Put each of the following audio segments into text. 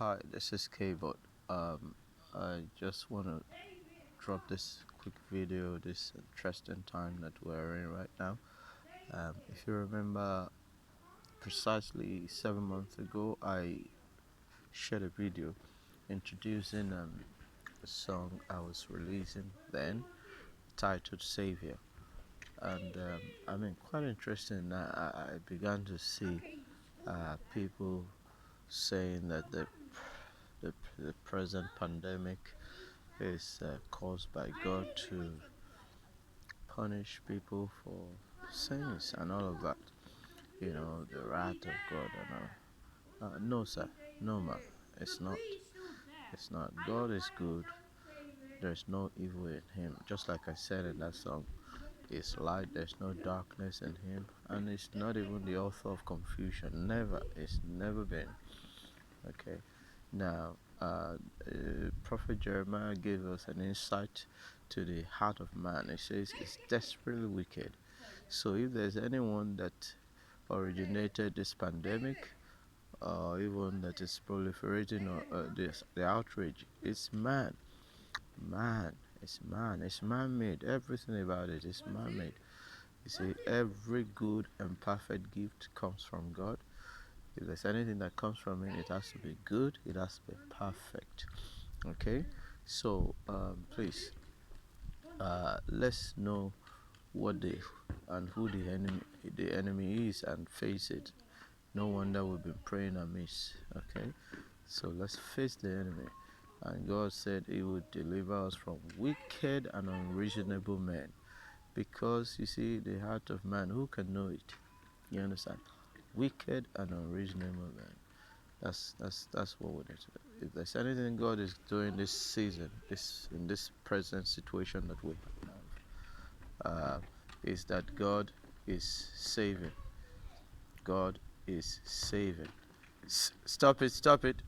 Hi, this is Kayode. I just want to drop this quick video, this interesting time that we're in right now. If you remember, precisely 7 months ago, I shared a video introducing a song I was releasing then, titled Savior. And quite interesting. I began to see people saying that the present pandemic is caused by God to punish people for sins and all of that. You know, the wrath of God and all. No, sir. No, ma. It's not. It's not. God is good. There's no evil in Him. Just like I said in that song, it's light. There's no darkness in Him, and it's not even the author of confusion. Never. It's never been. Okay. Now, Prophet Jeremiah gave us an insight to the heart of man. He says it's desperately wicked. So, if there's anyone that originated this pandemic, or even that is proliferating the outrage, it's man. Man. It's man. It's man made. Everything about it is man made. You see, every good and perfect gift comes from God. If there's anything that comes from it, it has to be good, it has to be perfect. Okay, so please, let's know what the and who the enemy is and face it. No wonder we've been praying amiss. Okay, so let's face the enemy. And God said He would deliver us from wicked and unreasonable men. Because you see, the heart of man, who can know it? You understand? Wicked and unreasonable men. That's what we need to do. If there's anything God is doing this season, this in this present situation that we have, is that God is saving. God is saving. Stop it! Stop it!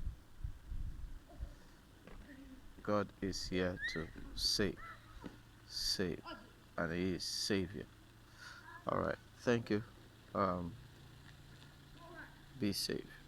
God is here to save, and He is Savior. All right. Thank you. Um, be safe.